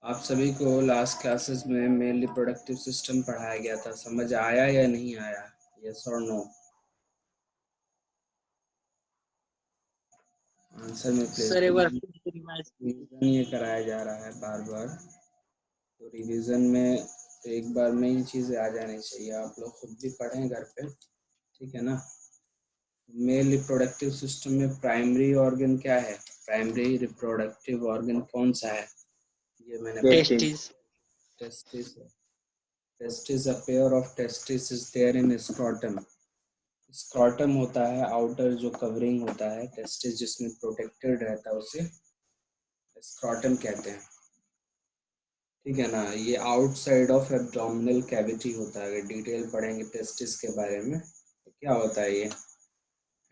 आप सभी को लास्ट क्लासेस में मेल रिप्रोडक्टिव सिस्टम पढ़ाया गया था, समझ आया या नहीं आया? यस और नो? आंसर में प्लीज। सर एक बार रिवीजन ये कराया जा रहा है बार बार, तो रिवीजन में एक बार में ही चीज़ें आ जानी चाहिए। आप लोग खुद भी पढ़ें घर पे, ठीक है ना? मेल रिप्रोडक्टिव सिस्टम में प्राइमरी ऑर्गन क्या है? प्राइमरी रिप्रोडक्टिव ऑर्गन कौन सा है? ये मैंने टेस्टिस टेस्टिस है। Testis, a pair of testis is there in scrotum. Scrotum होता है आउटर जो कवरिंग होता है, टेस्टिस जिसमें प्रोटेक्टेड रहता है उसे स्क्रॉटम कहते हैं, ठीक है ना? ये आउटसाइड ऑफ एब्डोमिनल कैविटी होता है। अगर डिटेल पढ़ेंगे टेस्टिस के बारे में तो क्या होता है, ये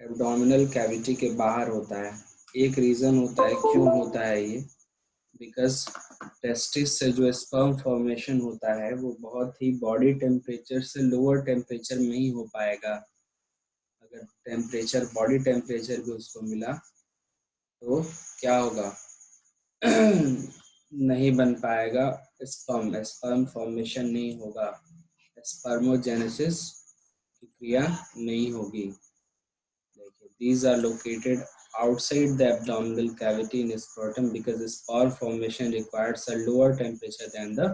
एब्डोमिनल कैविटी के बाहर होता है। एक रीज़न होता है क्यों होता है ये, बिकॉज टेस्टिस से जो स्पर्म फॉर्मेशन होता है वो बहुत ही बॉडी टेम्परेचर से लोअर टेम्परेचर में ही हो पाएगा। अगर टेम्परेचर बॉडी टेम्परेचर भी उसको मिला तो क्या होगा नहीं बन पाएगा, स्पर्म फॉर्मेशन नहीं होगा, स्पर्मोजेनेसिस की क्रिया नहीं होगी। देखिए, these are located outside the abdominal cavity in scrotum because sperm formation requires a lower temperature than the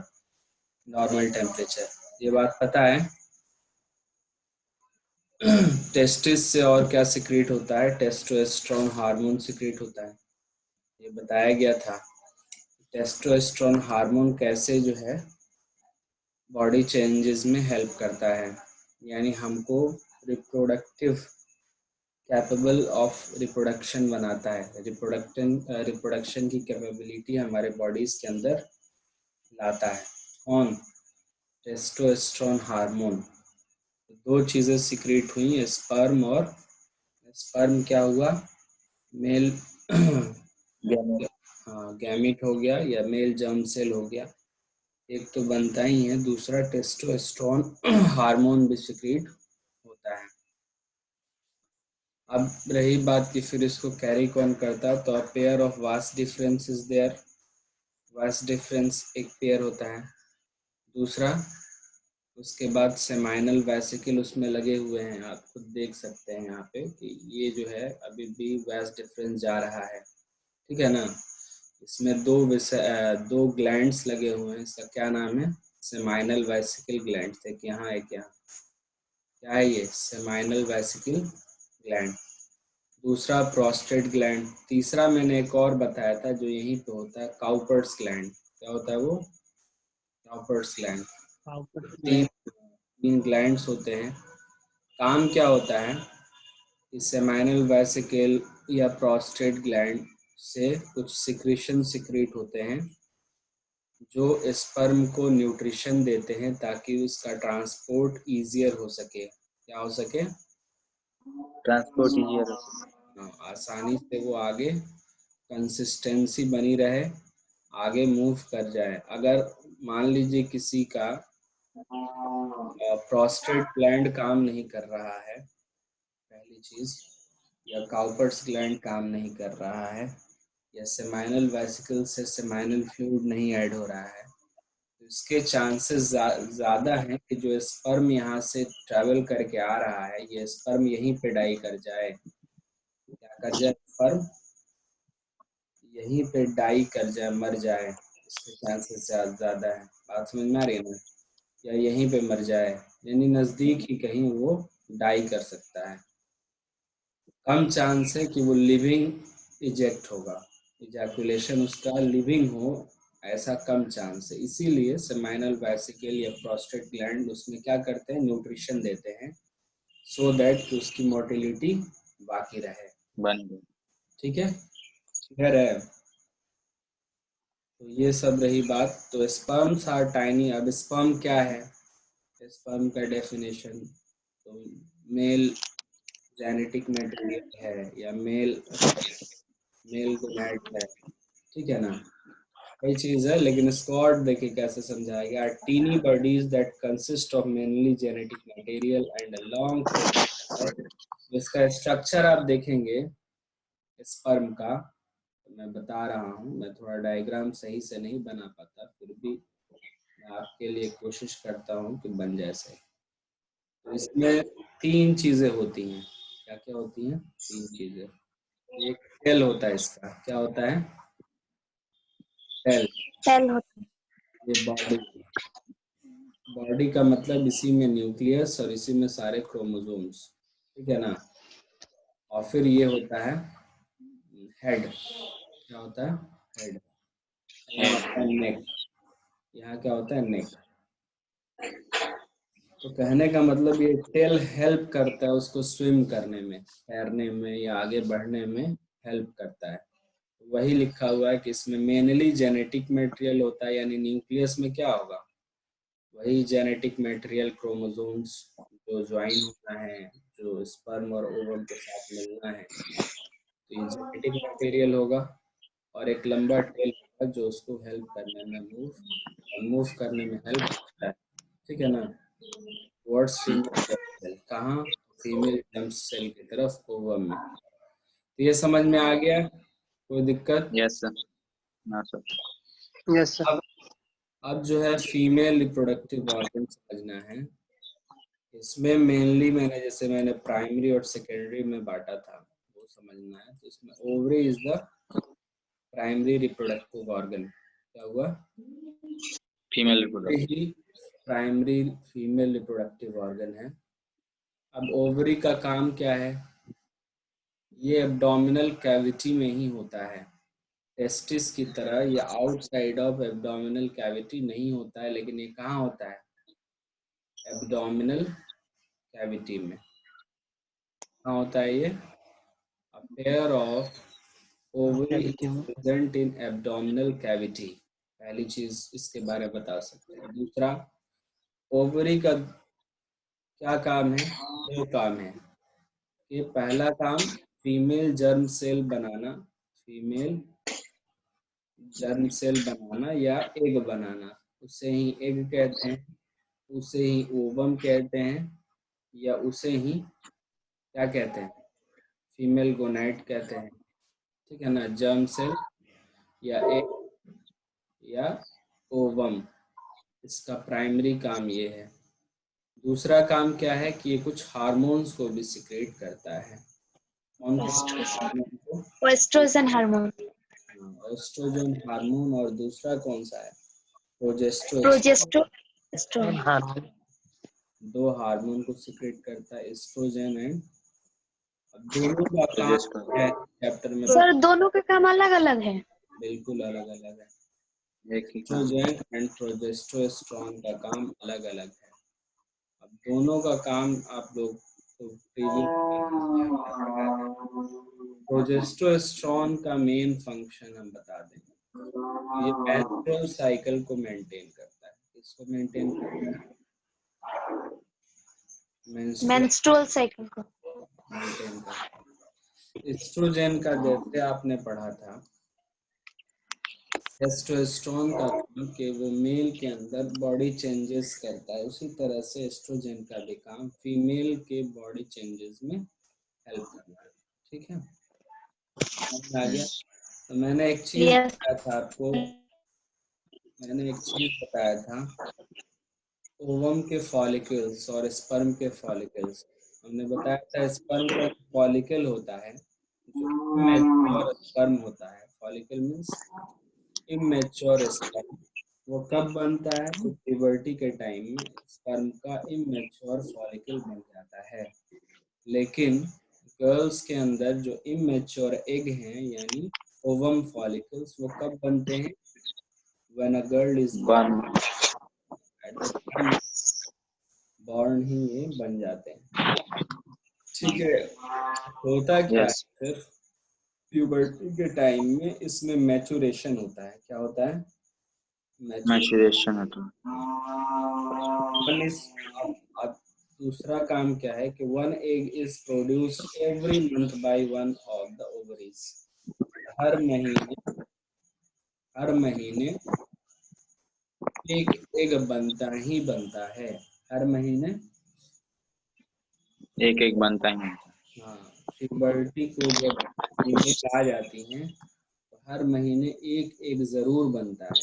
normal temperature. ये बात पता है? टेस्टिस से और क्या सिक्रीट होता है? टेस्टोस्टेरोन हार्मोन सिक्रीट होता है, ये बताया गया था। टेस्टोस्टेरोन हार्मोन कैसे जो है बॉडी चेंजेस में हेल्प करता है, यानी हमको रिप्रोडक्टिव कैपेबल ऑफ रिप्रोडक्शन बनाता है। रिप्रोडक्शन की कैपेबिलिटी हमारे बॉडीज के अंदर लाता है। कौन? Testosterone hormone. दो चीज़ें सिक्रीट हुई, स्पर्म और स्पर्म क्या हुआ? मेल हाँ, गैमीट हो गया या मेल जर्म सेल हो गया, एक तो बनता ही है, दूसरा टेस्टोस्टेरोन हार्मोन भी सिक्रीट होता है। अब रही बात कि फिर इसको कैरी कौन करता है, तो a pair of vas deferens is there. Vas deferens एक पेयर होता है। दूसरा, उसके बाद सेमाइनल वेसिकल उसमें लगे हुए हैं, आप खुद देख सकते हैं यहाँ पे कि ये जो है अभी भी वास डिफरेंस जा रहा है, ठीक है ना? इसमें दो ग्लैंड्स लगे हुए हैं, इसका क्या नाम है? Seminal vesicle gland. एक यहाँ एक यहाँ, क्या है ये? Seminal vesicle gland. दूसरा प्रोस्टेट ग्लैंड। तीसरा मैंने एक और बताया था जो यहीं पे होता है, काउपर्स ग्लैंड। क्या होता है वो? Cowper's gland. तीन ग्लैंड्स होते हैं। काम क्या होता है कि सेमाइनल वेसिकल या प्रोस्टेट ग्लैंड से कुछ सिक्रीशन सिक्रीट होते हैं जो स्पर्म को न्यूट्रिशन देते हैं ताकि उसका ट्रांसपोर्ट ईजियर हो सके। क्या हो सके? Transport easier. आसानी से वो आगे कंसिस्टेंसी बनी रहे, आगे मूव कर जाए। अगर मान लीजिए किसी का प्रोस्टेट ग्लैंड काम नहीं कर रहा है, पहली चीज, या काउपर्स ग्लैंड काम नहीं कर रहा है, या सेमाइनल वेसिकल से सेमाइनल फ्लूइड नहीं ऐड हो रहा है, तो इसके चांसेस ज़्यादा हैं कि जो स्पर्म यहाँ से ट्रैवल करके आ रहा है, ये स्पर्म यहीं पे डाई कर जाए। क्या कर जाए? स्पर्म यहीं पे डाई कर जाए, मर जाए, इसके चांसेस ज़्यादा है। बात समझ में आ रही है ना? या यहीं पे मर जाए, यानी नज़दीक ही कहीं वो डाई कर सकता है। कम चांस है कि वो लिविंग इजेक्ट होगा, इजैकुलेशन उसका लिविंग हो, ऐसा कम चांस है। इसीलिए सेमाइनल वेसिकल या प्रोस्टेट ग्लैंड उसमें क्या करते हैं? न्यूट्रिशन देते हैं, सो दैट कि उसकी मोटिलिटी बाकी रहे। बन गए। ठीक है, क्लियर है? तो ये सब रही बात। तो स्पर्म्स आर टाइनी। अब स्पर्म क्या है? स्पर्म का डेफिनेशन तो मेल जेनेटिक मटेरियल है या मेल गोनैड है, ठीक है ना? कई चीज है, लेकिन इसको और देखिए कैसे समझाया गया। Tiny bodies that consist of mainly genetic material and a long protein. इसका स्ट्रक्चर आप देखेंगे स्पर्म का, मैं बता रहा हूँ, मैं थोड़ा डायग्राम सही से नहीं बना पाता, फिर भी मैं आपके लिए कोशिश करता हूँ कि बन जाए सही। तो इसमें 3 चीज़ें होती हैं। क्या क्या होती हैं? 3 चीज़ें। एक सेल होता है इसका, क्या होता है? सेल। सेल होता है। ये बॉडी, बॉडी का मतलब इसी में न्यूक्लियस और इसी में सारे क्रोमोसोम्स, ठीक है ना। और फिर ये होता है हेड। क्या होता है? हेड। यहाँ होता है नेक। यहाँ क्या होता है? नेक। तो कहने का मतलब ये टेल हेल्प करता है उसको स्विम करने में, तैरने में या आगे बढ़ने में हेल्प करता है। वही लिखा हुआ है कि इसमें मेनली जेनेटिक मटेरियल होता है, यानी न्यूक्लियस में क्या होगा? वही जेनेटिक मटेरियल, क्रोमोसोम्स जो ज्वाइन होना है, जो स्पर्म और ओवम के साथ मिलना है, तो ये जेनेटिक मटेरियल होगा। और एक लंबा टेल होगा जो उसको हेल्प करने में, मूव करने में हेल्प करता है, ठीक है ना। वर्ड्स फीमेल जर्म सेल, कहाँ? फीमेल जर्म सेल की तरफ, ओवम में। तो ये समझ में आ गया? कोई दिक्कत? Yes sir. हाँ सर। Yes sir. अब जो है फीमेल रिप्रोडक्टिव ऑर्गन समझना है। इसमें मेनली मैंने प्राइमरी और सेकेंडरी में बांटा था, वो समझना है। तो इसमें ovary is the primary reproductive organ. क्या हुआ? फीमेल ये रिप्रोडक्टिव। ही प्राइमरी फीमेल रिप्रोडक्टिव ऑर्गन है। अब ओवरी का काम क्या है? ये एब्डोमिनल कैविटी में ही होता है। टेस्टिस की तरह ये आउटसाइड ऑफ एब्डोमिनल कैविटी नहीं होता है, लेकिन ये कहाँ होता है? एब्डोमिनल कैविटी में। कहाँ होता है ये? A pair of ovary cavity is में। present in abdominal cavity। पहली चीज इसके बारे में बता सकते हैं। दूसरा, ओवरी का क्या काम है? 2 काम है। ये पहला काम फीमेल जर्म सेल बनाना, फीमेल जर्म सेल बनाना या एग बनाना, उसे ही एग कहते हैं, उसे ही ओवम कहते हैं, या उसे ही क्या कहते हैं? फीमेल गोनाइड कहते हैं, ठीक है ना। जर्म सेल या एग या ओवम, इसका प्राइमरी काम ये है। दूसरा काम क्या है कि ये कुछ हार्मोन्स को भी सिक्रेट करता है। कौन कौन से हार्मोन को? Oestrogen hormone. एस्ट्रोजन हार्मोन, और दूसरा कौन सा है? प्रोजेस्टेरोन। Progesterone hormone. 2 हार्मोन को सिक्रेट करता है, एस्ट्रोजन एंड। अब दोनों का काम प्रोजेस्टेरोन। है चैप्टर में सर दोनों का काम अलग अलग है। बिल्कुल अलग अलग है। एक ही काम। एस्ट्रोजन एंड प्रोजेस्टेरोन का काम अलग अलग है। अब दोनों का काम आप लोग तो प्रीवियस पढ़ा है। प्रोजेस्टेरोन का मेन फंक्शन हम बता दें, ये मेंस्ट्रुअल साइकिल को मेंटेन करता है। किसको मेंटेन करता है? मेंस्ट्रुअल मेंस्ट्रुअल साइकिल को। मेंटेन करता है। एस्ट्रोजन का जैसे आपने पढ़ा था, टेस्टोस्टेरोन का काम कि वो मेल के अंदर बॉडी चेंजेस करता है, उसी तरह से एस्ट्रोजन का भी काम फीमेल के बॉडी चेंजेस में हेल्प करना है, ठीक है। समझ में आ गया? तो मैंने एक चीज यस। बताया था आपको, मैंने एक चीज बताया था, ओवम के फॉलिकल्स और स्पर्म के फॉलिकल्स। हमने बताया था स्पर्म का फॉलिकल होता है जो इमेच्योर स्पर्म होता है। Follicle means immature sperm. वो कब बनता है? तो प्यूबर्टी के टाइम में स्पर्म का इमेच्योर फॉलिकल बन जाता है। लेकिन गर्ल्स के अंदर जो इमेच्योर एग हैं, यानी ओवम फॉलिकल्स, वो कब बनते हैं? When a girl is one. Eight the time born ही ये बन जाते हैं, ठीक है। होता क्या है? यस। सिर्फ प्यूबर्टी के टाइम में इसमें मैचुरेशन होता है। क्या होता है? मैचुरेशन। मैचुरेशन होता है। वन इज अब दूसरा काम क्या है कि one egg is produced every month by one of the ovaries. हर महीने, हर महीने एक एग बनता ही बनता है। हर महीने एक एक बनता ही है। हाँ, प्यूबर्टी को जब फीमेल आ जाती हैं तो हर महीने एक एक जरूर बनता है।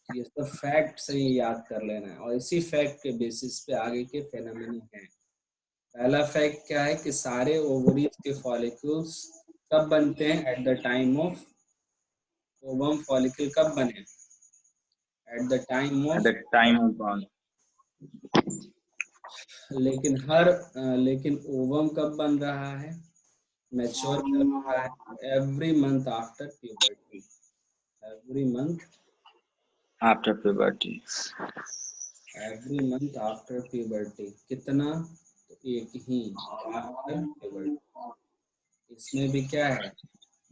ये सब फैक्ट से ही याद कर लेना है और इसी फैक्ट के बेसिस पे आगे के फेनोमेना हैं। पहला फैक्ट क्या है कि सारे ओवरीज के फॉलिक्यूल्स कब बनते हैं? Eight the time of ovum follicle कब बने? Eight the time At of. the time of born. लेकिन ओवम कब बन रहा है? मैच्योर कर रहा है every month after puberty. Every month After puberty. Every month after puberty. कितना? तो एक ही, आफ्टर प्यूबर्टी। इसमें भी क्या है,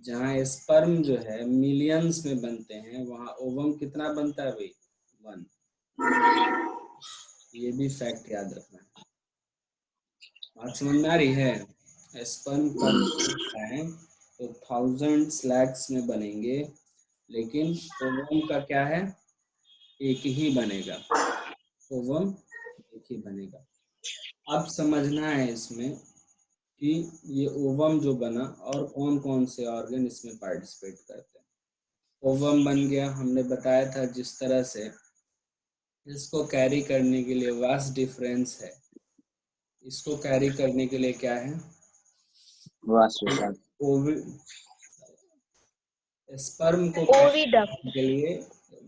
जहाँ स्पर्म जो है मिलियंस में बनते हैं, वहाँ ओवम कितना बनता है भाई? 1। ये भी फैक्ट याद रखना है। बात समझ में आ रही है? स्पर्म कब बनता है तो थाउजेंड्स लैक्स में बनेंगे, लेकिन ओवम का क्या है? एक ही बनेगा। ओवम एक ही बनेगा। अब समझना है इसमें कि ये ओवम जो बना और कौन कौन से ऑर्गन इसमें पार्टिसिपेट करते हैं। ओवम बन गया, हमने बताया था जिस तरह से इसको कैरी करने के लिए वास्ट डिफरेंस है। इसको कैरी करने के लिए क्या है? Vast difference. स्पर्म को कैरी करने के लिए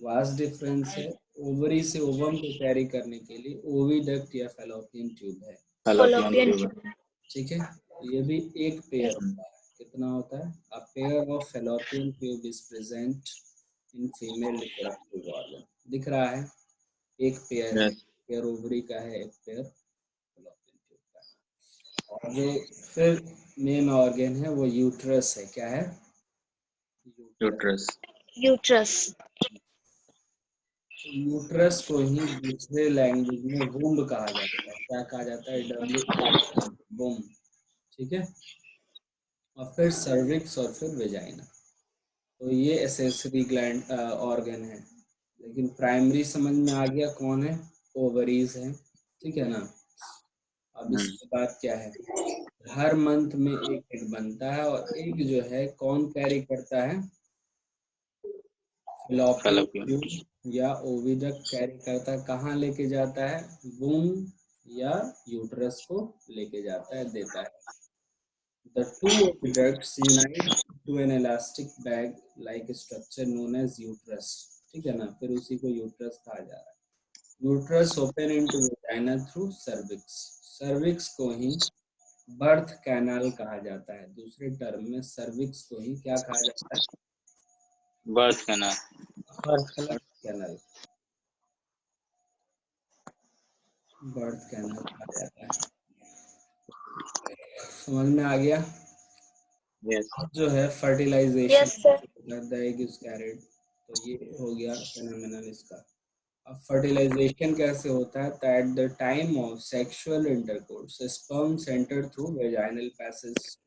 वास्ट डिफरेंस है। ओवरी से ओवम को कैरी करने के लिए ओविडक्ट या फैलोपियन ट्यूब है। Fallopian tube. ठीक है, ये भी एक पेयर होता है। कितना होता है? अ pair of fallopian tube is present in female reproductive organ. दिख रहा है? एक पेयर है, Yes. पेयर ओवरी का है, एक पेयर फैलोपियन ट्यूब का है। और जो फिर मेन ऑर्गन है वो यूट्रस है। क्या है? Uterus. यूट्रस। यूट्रस को ही दूसरे लैंग्वेज में वुम्ब कहा जाता है। क्या कहा जाता है? वुम्ब। ठीक है, और फिर सर्विक्स और फिर वेजाइना। तो ये एसेसरी ग्लैंड ऑर्गन है, लेकिन प्राइमरी समझ में आ गया कौन है? ओवरीज है। ठीक है ना? अब इसके बाद क्या है? हर मंथ में एक एग बनता है और एग जो है कौन कैरी करता है? Fallopian Fallopian. ट्यूब या ओविडक्ट कैरी करता है। कहाँ लेके जाता है? वूम्ब या यूट्रस को लेके जाता है, देता है। The two oviducts unite to an elastic bag like structure known as uterus. ठीक है ना? फिर उसी को यूट्रस कहा जा रहा है। Uterus open into vagina through cervix. Cervix को ही बर्थ कैनाल कहा जाता है। दूसरे टर्म में सर्विक्स को ही क्या कहा जाता है? Birth canal. Birth canal. Birth canal कहा जाता है। समझ में आ गया? Yes. अब जो है fertilization, yes sir. The egg is carried, तो ये हो गया फेनोमेनन इसका। अब फर्टिलाइजेशन कैसे होता है? At the time of sexual intercourse sperms enter through vaginal passage.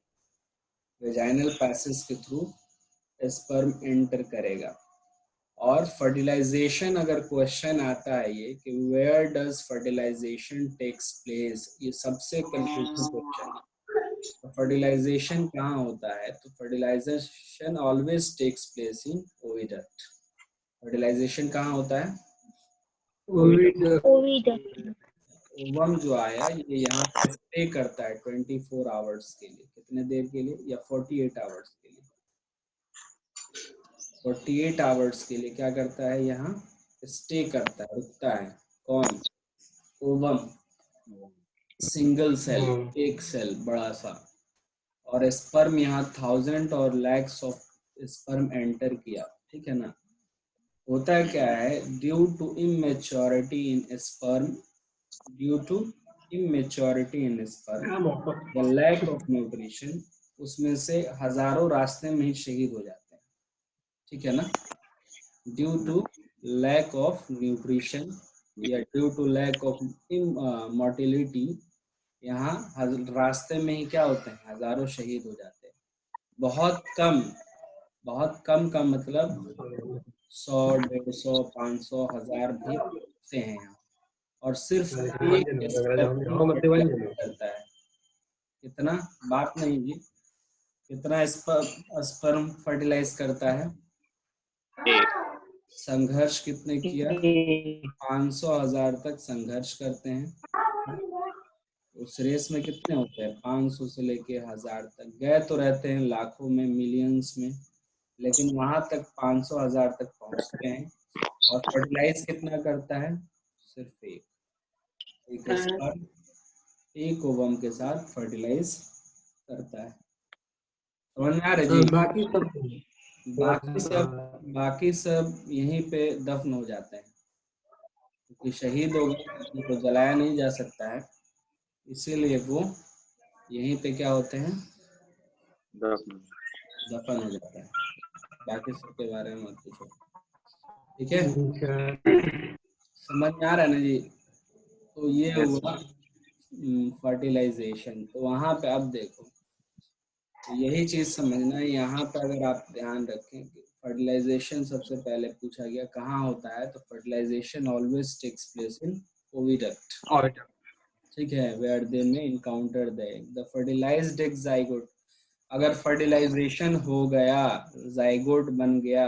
Vaginal passage के थ्रू स्पर्म एंटर करेगा। और फर्टिलाइजेशन, अगर क्वेश्चन आता है ये कि where does fertilization takes place, ये सबसे कंफ्यूजिंग क्वेश्चन है। तो फर्टिलाइजेशन कहाँ होता है? तो fertilization always takes place in oviduct. Fertilization कहाँ होता है? ओविडक्ट। ओवम जो आया ये यहाँ पे स्टे करता है 24 आवर्स के लिए। कितने देर के लिए? या 48 आवर्स के लिए। 48 आवर्स के लिए क्या करता है? यहाँ स्टे करता है, रुकता है। कौन? ओवम। सिंगल सेल, एक सेल बड़ा सा। और स्पर्म यहाँ 1000 और लैक्स ऑफ स्पर्म एंटर किया। ठीक है ना? होता क्या है? Due to immaturity in sperm, due to immaturity in sperm, the lack of nutrition, उसमें से हजारों रास्ते में ही शहीद हो जाते हैं। ठीक है ना? Due to lack of nutrition या due to lack of motility, यहाँ रास्ते में ही क्या होते हैं? हजारों शहीद हो जाते हैं। बहुत कम का मतलब 100, 150, 500, 1000 भी होते हैं यहाँ। और सिर्फ एक स्टेप ही करता है। कितना? बात नहीं जी, कितना स्पर्म फर्टिलाइज करता है? एक। संघर्ष कितने किया? 500,000 तक संघर्ष करते हैं। उस रेस में कितने होते हैं? 500 से लेके 1000 तक। गए तो रहते हैं लाखों में, मिलियंस में, लेकिन वहां तक 500,000 तक पहुंचते हैं। और फर्टिलाइज कितना करता है? सिर्फ एक स्पर्म एक ओवम के साथ फर्टिलाइज करता है। समझ में आ रहा है जी? बाकी सब यहीं पे दफन हो जाते हैं, क्योंकि शहीद हो गए, उनको जलाया नहीं जा सकता है, इसीलिए वो यहीं पे क्या होते हैं? दफन हो जाता है। बाकी सबके बारे में मत पूछो, ठीक है? समझ में आ रहा है ना जी? तो ये हुआ फर्टिलाइजेशन। तो वहां पे अब देखो, तो यही चीज समझना है यहाँ पे। अगर आप ध्यान रखें कि फर्टिलाइजेशन सबसे पहले पूछा गया कहाँ होता है, तो fertilization always takes place in oviduct, ठीक है, where they may encounter the fertilized egg zygote. अगर फर्टिलाइजेशन हो गया, जाइगोट बन गया,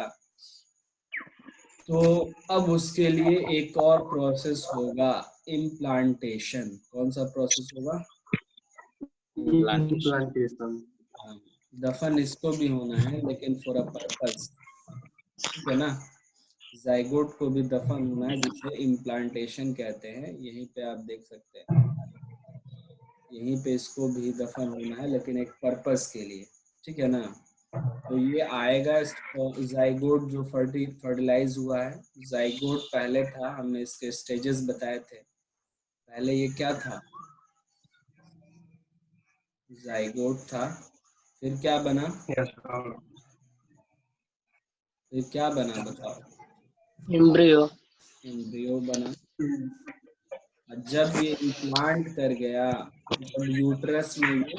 तो अब उसके लिए एक और प्रोसेस होगा, इम्प्लांटेशन। कौन सा प्रोसेस होगा? इम्प्लांटेशन। दफन इसको भी होना है, लेकिन फॉर अ पर्पस, ठीक है ना? जाइगोट को भी दफन होना है, जिसे इम्प्लांटेशन कहते हैं। यहीं पे आप देख सकते हैं, यहीं पे इसको भी दफन होना है, लेकिन एक पर्पस के लिए, ठीक है ना? तो ये आएगा जाइगोट जो फर्टिलाइज हुआ है। जाइगोट पहले था, हमने इसके स्टेजेस बताए थे। पहले ये क्या था? जाइगोट था। फिर क्या बना? फिर क्या बना बताओ? एम्ब्रियो। एम्ब्रियो बना। और जब ये इम्प्लांट कर गया, जब यूट्रस में ये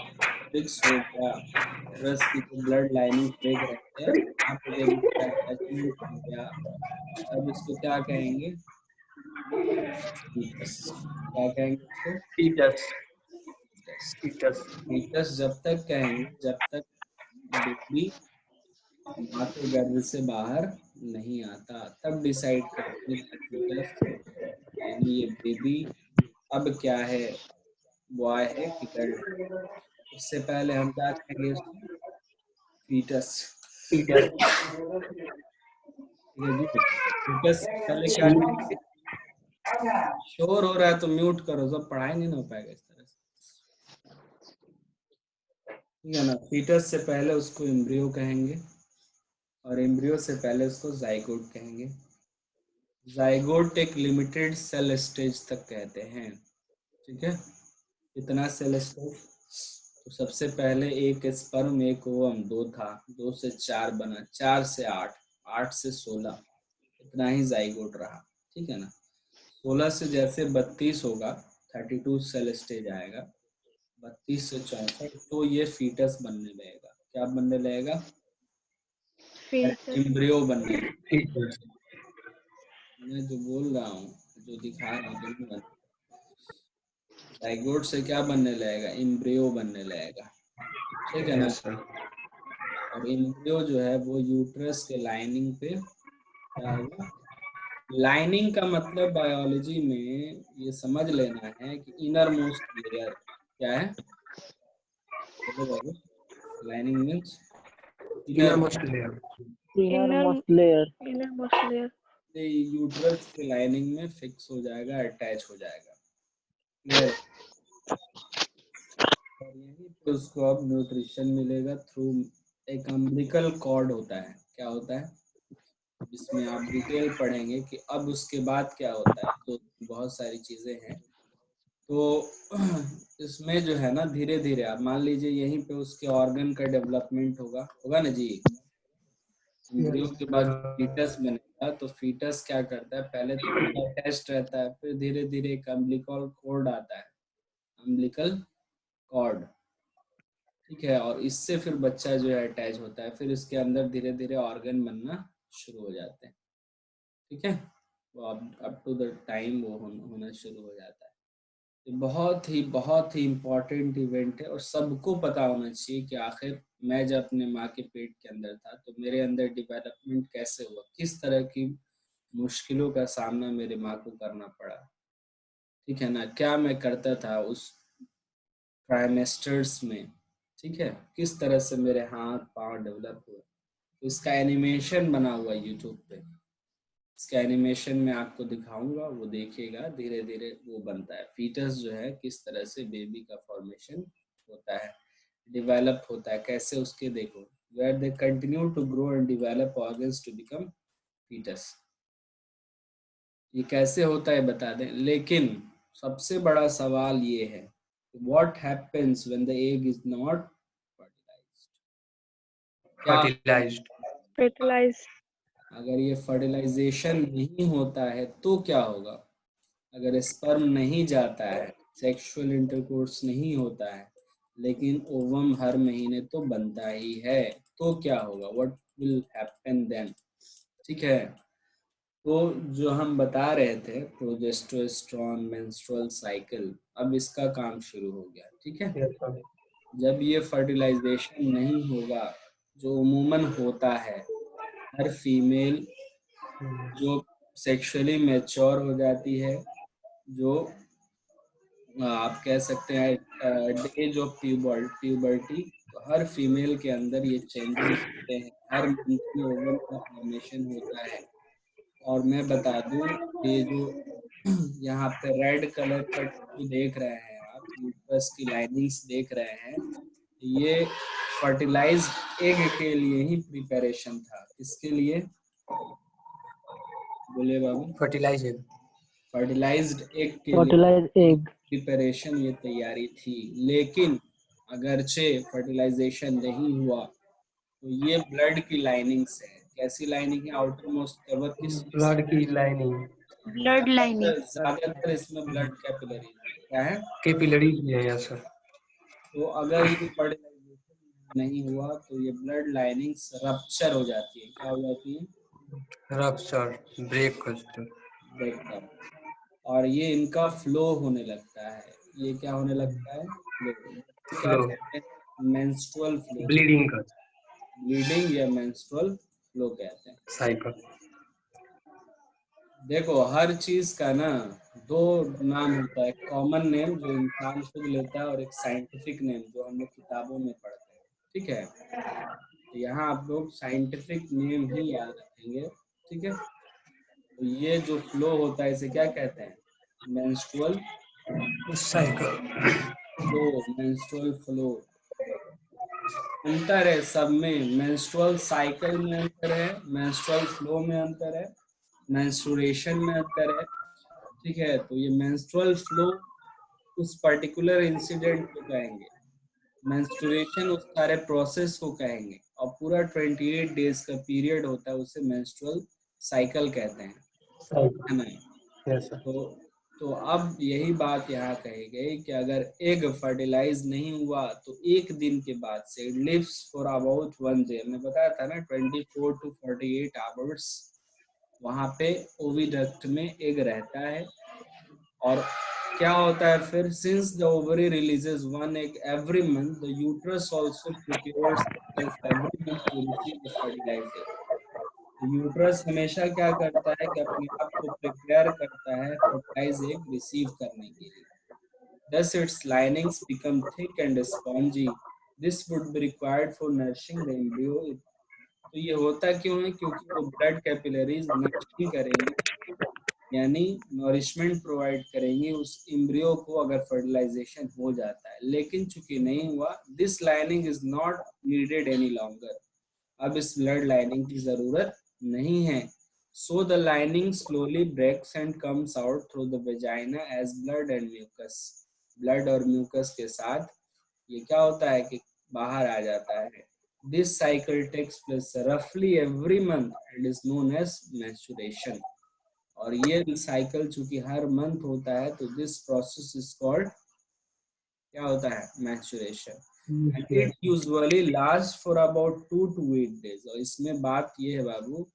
फिक्स हो गया, यूट्रस की जो ब्लड लाइनिंग ब्रेक रहती है, वहाँ पे जब इसका अटैचमेंट हो गया, तब इसको क्या कहेंगे? फीटस। क्या कहेंगे इसको? फीटस। फीटस। फीटस। फीटस जब तक कहेंगे जब तक बेबी माँ के गर्भ से बाहर नहीं आता, तब डिसाइड करेंगे कि फीटस यानी ये बेबी अब क्या है, बॉय है कि गर्ल है। उससे पहले हम क्या कहेंगे इसको? फीटस। फीटस। ठीक है जी? फीटस से पहले क्या कहेंगे? शोर हो रहा है तो म्यूट करो, सब पढ़ाई नहीं ना हो पाएगा इस तरह से, ठीक है ना? फीटस से पहले उसको एम्ब्रियो कहेंगे, और एम्ब्रियो से पहले उसको जाइगोट कहेंगे। जाइगोट एक लिमिटेड सेल स्टेज तक कहते हैं, ठीक है? कितना सेल स्टेज? तो सबसे पहले एक स्पर्म एक ओवम, दो था, 2 से 4 बना, 4 से 8, 8 से 16, इतना ही जाइगोट रहा, ठीक है ना? 16 से जैसे 32 होगा, 32 सेल स्टेज आएगा, 32 से 64, तो ये फीटस बनने लगेगा। क्या बनने लगेगा? एम्ब्रियो बनने लगेगा। मैं जो बोल रहा हूँ, जो दिखा रहा हूँ, दोनों बन, जाइगोट से क्या बनने लगेगा? एम्ब्रियो बनने लगेगा, ठीक है ना? और एम्ब्रियो जो है वो यूट्रस के लाइनिंग पे क्या होगा? लाइनिंग का मतलब बायोलॉजी में ये समझ लेना है कि इनर मोस्ट लेयर क्या है? बोलो बाबू। Lining means inner inner layer. Innermost layer. Uterus के लाइनिंग में फिक्स हो जाएगा, अटैच हो जाएगा, क्लियर? और यहीं पे उसको अब न्यूट्रिशन मिलेगा थ्रू एक अम्बिलिकल कॉर्ड होता है। क्या होता है? जिसमें आप डिटेल पढ़ेंगे कि अब उसके बाद क्या होता है, तो बहुत सारी चीजें हैं। तो इसमें जो है ना, धीरे धीरे आप मान लीजिए यहीं पे उसके ऑर्गन का डेवलपमेंट होगा, होगा ना जी? एम्ब्रियो के बाद फीटस बनेगा, तो फीटस क्या करता है? पहले तो अटैच्ड रहता है, फिर धीरे धीरे एक अम्बिलिकल कॉर्ड आता है, अम्बिलिकल कॉर्ड, ठीक है? और इससे फिर बच्चा जो है अटैच होता है, फिर इसके अंदर धीरे धीरे ऑर्गन बनना शुरू हो जाते हैं, ठीक है? वो अप टू द टाइम वो होना शुरू हो जाता है। बहुत ही इम्पोर्टेंट इवेंट है और सबको पता होना चाहिए कि आखिर मैं जब अपने माँ के पेट के अंदर था तो मेरे अंदर डेवलपमेंट कैसे हुआ, किस तरह की मुश्किलों का सामना मेरे माँ को करना पड़ा, ठीक है ना, क्या मैं करता था उस ट्राइमेस्टर्स में, ठीक है, किस तरह से मेरे हाथ पाँव डेवलप हुए। तो इसका एनिमेशन बना हुआ यूट्यूब पे, इसका एनिमेशन मैं आपको दिखाऊंगा, वो देखिएगा, धीरे धीरे वो बनता है फीटस जो है, किस तरह से बेबी का फॉर्मेशन होता है, डेवलप होता है, कैसे उसके देखो where they continue to grow and develop organs to become foetus. ये कैसे होता है बता दें, लेकिन सबसे बड़ा सवाल ये है what happens when the egg is not fertilized. क्या fertilized. fertilized, अगर ये फर्टिलाइजेशन नहीं होता है तो क्या होगा, अगर स्पर्म नहीं जाता है, सेक्सुअल इंटरकोर्स नहीं होता है, लेकिन ओवम हर महीने तो बनता ही है, तो क्या होगा, व्हाट विल हैपन देन, ठीक है। तो जो हम बता रहे थे प्रोजेस्टेरोन मेंस्ट्रुअल साइकिल, अब इसका काम शुरू हो गया, ठीक है। Yes, sir. जब ये फर्टिलाइजेशन नहीं होगा, जो अमूमन होता है, हर फीमेल जो सेक्सुअली मैच्योर हो जाती है, जो आप कह सकते हैं एज ऑफ प्यूबर्टी, तो हर फीमेल के अंदर ये चेंजेस होते हैं, हर मंथ में ओवम का फॉर्मेशन होता है। और मैं बता दूं, ये जो यहाँ पे रेड कलर का टिश्यू देख रहे हैं आप, यूट्रस की लाइनिंग्स देख रहे हैं, ये फर्टिलाइज्ड एग के लिए ही प्रिपरेशन था। किसके लिए, बोले बाबू, Fertilized. फर्टिलाइज्ड एग के लिए fertilized egg, प्रिपरेशन, ये तैयारी थी। लेकिन अगरचे फर्टिलाइजेशन नहीं हुआ तो ये ब्लड की लाइनिंग्स है, कैसी लाइनिंग है, आउटर मोस्ट कवर किस चीज से, Blood की lining. blood lining, ज्यादातर इसमें ब्लड कैपिलरीज क्या है। Capillaries भी है, yes, sir. तो अगर ये फर्टिलाइजेशन नहीं हुआ तो ये ब्लड लाइनिंग्स रप्चर हो जाती है, क्या हो जाती है, Rupture. Break करते हैं. ब्रेकअप, और ये इनका फ्लो होने लगता है। ये क्या होने लगता है, फ्लो, क्या Flow. कहते हैं, मेंस्ट्रुअल फ्लो, Bleeding का ब्लीडिंग या मेंस्ट्रुअल फ्लो कहते हैं। cycle. देखो हर चीज का ना दो नाम होता है, कॉमन नेम जो इंसान खुद लेता है और एक साइंटिफिक नेम जो हम लोग किताबों में पढ़ते हैं, ठीक है। तो यहाँ आप लोग साइंटिफिक नेम ही याद रखेंगे, ठीक है। तो ये जो फ्लो होता है इसे क्या कहते हैं, menstrual Cycle. Flow, menstrual flow. अंतर है सब में, मेंस्ट्रुअल साइकिल में अंतर है, मेंस्ट्रुअल फ्लो में अंतर है, मेंस्ट्रुएशन में अंतर है, ठीक है। तो ये मेंस्ट्रुअल फ्लो उस पर्टिकुलर इंसिडेंट को कहेंगे, मेंस्ट्रुएशन उस सारे प्रोसेस को कहेंगे, और पूरा 28 डेज का पीरियड होता है उसे मेंस्ट्रुअल साइकिल कहते हैं, Cycle. है ना। Yes, sir. तो अब यही बात यहाँ कही गई कि अगर एग फर्टिलाइज नहीं हुआ तो एक दिन के बाद से it lives for about 1 day, मैं बताया था ना 24 to 48 आवर्स वहाँ पे ओविडक्ट में एग रहता है। और क्या होता है फिर, since the ovary releases one egg every month, the uterus also prepares itself every month to receive the fertilized egg. Uterus हमेशा क्या करता है कि अपने आप को प्रिपेयर करता है फर्टिलाइज एग रिसीव करने के लिए। Thus its linings become thick and spongy. This would be required for nourishing the embryo. तो ये होता क्यों है, क्योंकि वो ब्लड कैपिलरीज नरिशिंग करेंगी, यानी नॉरिशमेंट प्रोवाइड करेंगी उस एम्ब्रियो को अगर फर्टिलाइजेशन हो जाता है। लेकिन चूंकि नहीं हुआ, this lining is not needed any longer, अब इस ब्लड लाइनिंग की जरूरत नहीं है। So the lining slowly breaks and comes out through the vagina as blood and mucus. Blood और म्यूकस के साथ ये क्या होता है कि बाहर आ जाता है। दिस साइकिल टेक्स प्लेस रफली every month and is known as menstruation. और ये साइकिल चूंकि हर मंथ होता है तो दिस प्रोसेस इज कॉल्ड, क्या होता है, menstruation. And Yes, it usually last for about 2 to 8 days। और इसमें बात ये है बाबू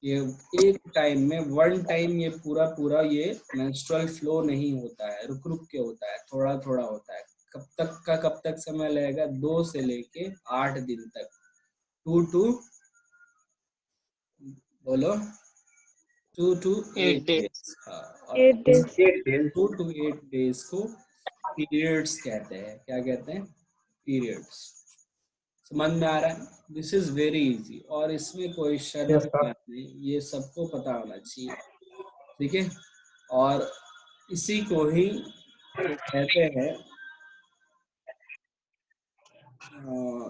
ये एक टाइम में वन टाइम ये पूरा ये मेंस्ट्रुअल फ्लो नहीं होता है, रुक रुक के होता है, थोड़ा थोड़ा होता है। कब तक समय लगेगा? 2 से लेके 8 दिन तक। 2 to बोलो 2 to 8 8 days. days। हाँ, और 8 days. 2 to 8 days को पीरियड्स कहते हैं। क्या कहते हैं? पीरियड्स। समझ में आ रहा है? दिस इज वेरी इजी, और इसमें कोई शर्म यस की सर। बात नहीं, ये सबको पता होना चाहिए। ठीक है, और इसी को ही तो कहते हैं,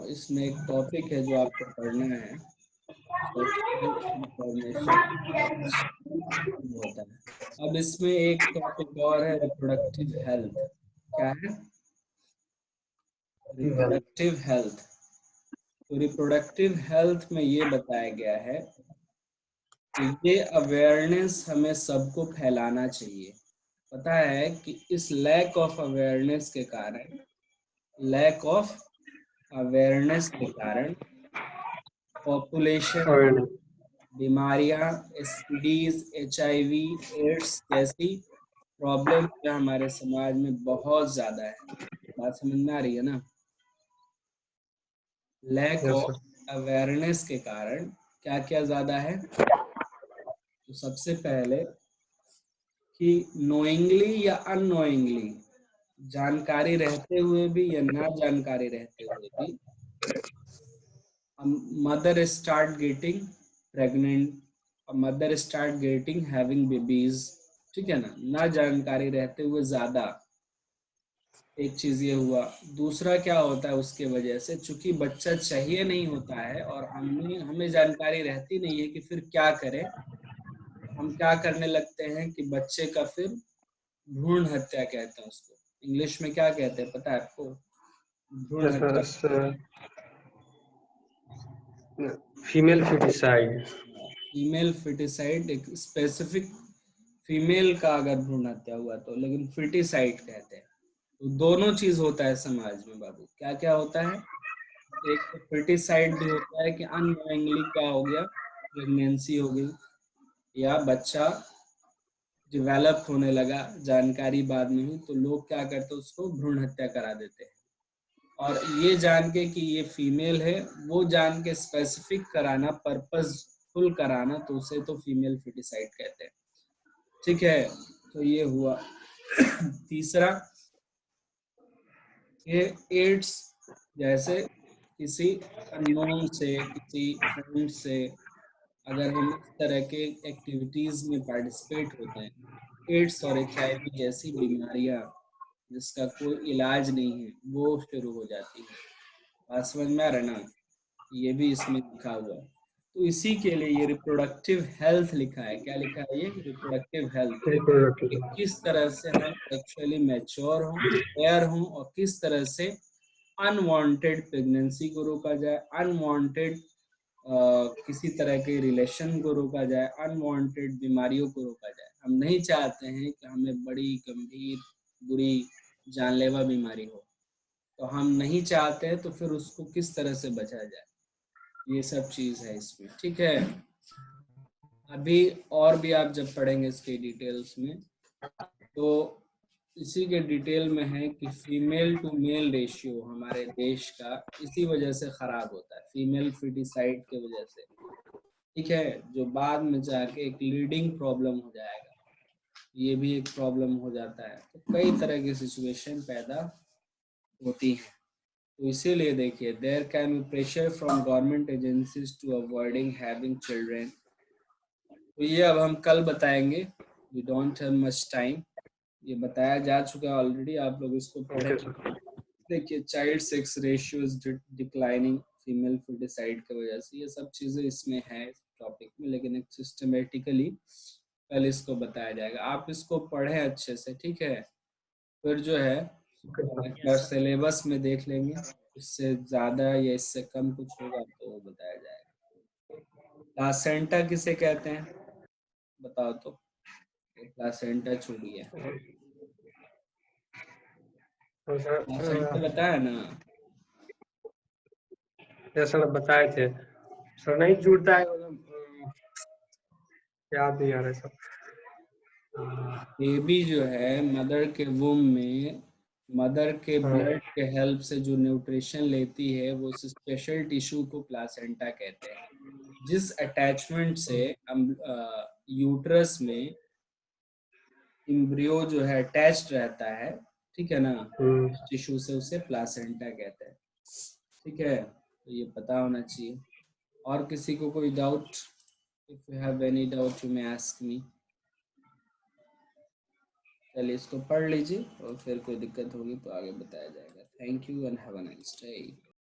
इसमें एक टॉपिक है जो आपको पढ़ना है, सेक्सुअल इंफॉर्मेशन होता है। अब इसमें एक टॉपिक और है, रिप्रोडक्टिव हेल्थ। क्या है? Reproductive health. तो रिप्रोडक्टिव हेल्थ में ये बताया गया है कि ये अवेयरनेस हमें सबको फैलाना चाहिए। पता है कि इस लैक ऑफ अवेयरनेस के कारण, लैक ऑफ अवेयरनेस के कारण पॉपुलेशन, बीमारियां, एसटीडीज, एचआईवी, एड्स जैसी प्रॉब्लम हमारे समाज में बहुत ज्यादा है। बात समझ में आ रही है ना? Lack yes of sir. Awareness के कारण क्या क्या ज्यादा है? तो सबसे पहले कि नोइंगली या अननोइंगली, जानकारी रहते हुए भी या ना जानकारी रहते हुए भी, mother start getting pregnant, mother start getting having babies. ठीक है ना जानकारी रहते हुए ज्यादा। एक चीज ये हुआ। दूसरा क्या होता है उसके वजह से, चूंकि बच्चा चाहिए नहीं होता है और हमें जानकारी रहती नहीं है कि फिर क्या करें, हम क्या करने लगते हैं कि बच्चे का फिर भ्रूण हत्या कहते हैं उसको। इंग्लिश में क्या कहते हैं पता है आपको? भ्रूण हत्या। Yes female foeticide. Female foeticide, एक स्पेसिफिक फीमेल का अगर भ्रूण हत्या हुआ तो, लेकिन फिटिसाइड कहते हैं। तो दोनों चीज होता है समाज में बाबू। क्या क्या होता है? एक तो फिटिसाइड भी होता है कि अननोइंगली क्या हो गया, प्रेगनेंसी हो गई, या बच्चा डेवलप होने लगा, जानकारी बाद में हुई, तो लोग क्या करते हैं उसको भ्रूण हत्या करा देते हैं। और ये जान के कि ये फीमेल है, वो जान के स्पेसिफिक कराना, पर्पसफुल कराना, तो उसे तो फीमेल फिटिसाइड कहते हैं। ठीक है, तो ये हुआ। तीसरा, ये एड्स जैसे किसी अननोन से, किसी फ्रेंड से अगर हम इस तरह के एक्टिविटीज में पार्टिसिपेट होते हैं, एड्स और एचआईवी जैसी बीमारियां जिसका कोई इलाज नहीं है वो शुरू हो जाती है। बात समझ में आ रहा है ना? ये भी इसमें लिखा हुआ है। तो इसी के लिए ये रिप्रोडक्टिव हेल्थ लिखा है। क्या लिखा है? ये रिप्रोडक्टिव हेल्थ, कि किस तरह से हम सेक्सुअली मैच्योर हों, अवेयर हों, और किस तरह से अनवांटेड प्रेगनेंसी को रोका जाए, अनवांटेड किसी तरह के रिलेशन को रोका जाए, अनवांटेड बीमारियों को रोका जाए। हम नहीं चाहते हैं कि हमें बड़ी गंभीर बुरी जानलेवा बीमारी हो, तो हम नहीं चाहते हैं, तो फिर उसको किस तरह से बचा जाए, ये सब चीज है इसमें। ठीक है, अभी और भी आप जब पढ़ेंगे इसके डिटेल्स में, तो इसी के डिटेल में है कि फीमेल टू मेल रेशियो हमारे देश का इसी वजह से खराब होता है, फीमेल फिटिसाइड के वजह से। ठीक है, जो बाद में जाके एक लीडिंग प्रॉब्लम हो जाएगा, ये भी एक प्रॉब्लम हो जाता है। तो कई तरह की सिचुएशन पैदा होती है। तो इसीलिए देखिए, there can be pressure from government agencies to avoiding having children. तो ये अब हम कल बताएंगे, we don't have much time. ये बताया जा चुका है ऑलरेडी, आप लोग इसको पढ़े। Okay sir. देखिए, child sex ratio is declining female foeticide की वजह से, ये सब चीजें इसमें है टॉपिक में, लेकिन एक सिस्टमेटिकली कल इसको बताया जाएगा। आप इसको पढ़ें अच्छे से, ठीक है? फिर जो है सिलेबस में देख लेंगे, इससे ज्यादा या इससे कम कुछ होगा तो वो बताया जाएगा। प्लासेंटा किसे कहते हैं बताओ तो? प्लासेंटा छूट गया। प्लासेंटा बताया ना? सर बताए थे सर, नहीं जुड़ता है मतलब याद नहीं आ रहा है सब। बेबी जो है मदर के वूम में मदर के हाँ। ब्लड के हेल्प से जो न्यूट्रिशन लेती है वो उस स्पेशल टिश्यू को प्लासेंटा कहते हैं, जिस अटैचमेंट से हम यूट्रस में एम्ब्रियो जो है अटैच्ड रहता है, ठीक है ना, टिश्यू से, उसे प्लासेंटा कहते हैं। ठीक है, तो ये पता होना चाहिए। और किसी को कोई doubt? If you have any doubt you may ask me. चलिए इसको पढ़ लीजिए और फिर कोई दिक्कत होगी तो आगे बताया जाएगा। Thank you and have a nice day.